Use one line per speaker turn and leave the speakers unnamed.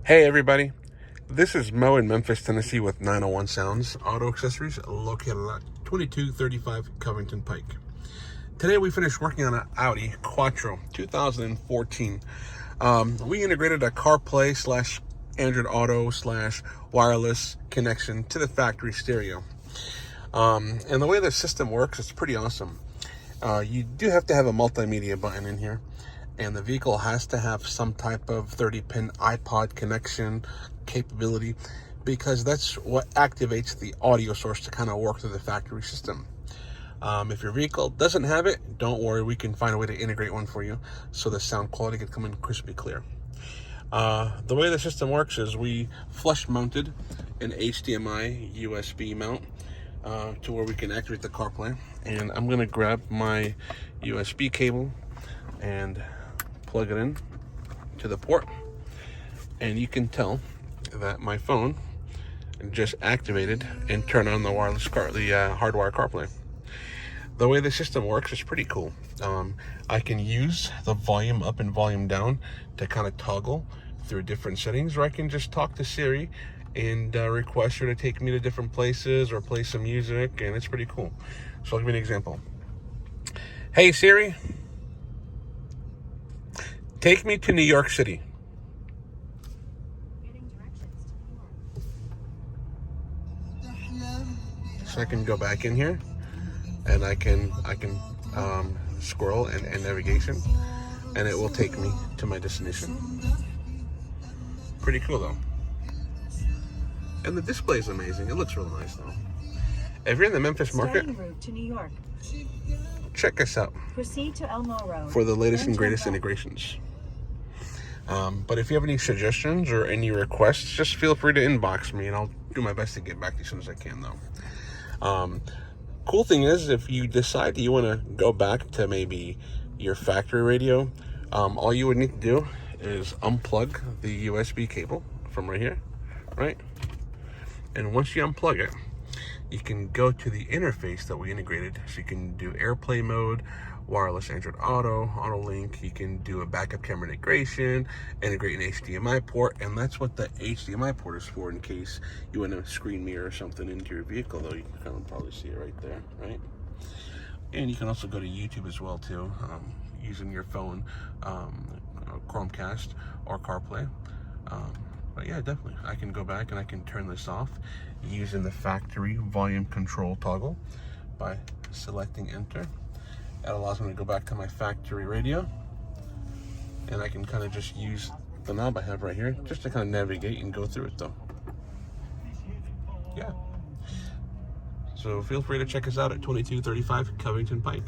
Hey everybody, this is Mo in Memphis, Tennessee with 901 Sounds Auto Accessories located at 2235 Covington Pike. Today we finished working on an Audi Quattro 2014. We integrated a CarPlay slash Android Auto slash wireless connection to the factory stereo. And the way the system works, it's pretty awesome. You do have to have a multimedia button in here, and the vehicle has to have some type of 30-pin iPod connection capability, because that's what activates the audio source to kind of work through the factory system. If your vehicle doesn't have it, don't worry, we can find a way to integrate one for you so the sound quality can come in crispy clear. The way the system works is we flush mounted an HDMI USB mount to where we can activate the CarPlay. And I'm going to grab my USB cable and plug it in to the port, and you can tell that my phone just activated and turned on the hardwired CarPlay. The way the system works is pretty cool. I can use the volume up and volume down to kind of toggle through different settings, or I can just talk to Siri and request her to take me to different places or play some music, and it's pretty cool. So I'll give you an example. Hey Siri, take me to New York City.
Getting directions to New York.
So I can go back in here, and I can scroll and navigation, and it will take me to my destination. Pretty cool though. And the display is amazing. It looks really nice though. If you're in the Memphis market,
Starting route to New York.
check us out
Proceed to Elmo Road.
for the latest
Then
and
turn
greatest
left.
integrations. But if you have any suggestions or any requests, just feel free to inbox me, and I'll do my best to get back to you as soon as I can though. Cool thing is, if you decide that you want to go back to maybe your factory radio, all you would need to do is unplug the USB cable from right here, right? And once you unplug it, you can go to the interface that we integrated. So you can do AirPlay mode, wireless Android Auto, Auto Link. You can do a backup camera integration, integrate an HDMI port, and that's what the HDMI port is for, in case you want a screen mirror or something into your vehicle, though you can kind of probably see it right there, right? And you can also go to YouTube as well too, using your phone, Chromecast or CarPlay. But yeah, definitely, I can go back and I can turn this off using the factory volume control toggle by selecting enter. That allows me to go back to my factory radio, and I can kind of just use the knob I have right here just to kind of navigate and go through it though. Yeah. So feel free to check us out at 2235 Covington Pike.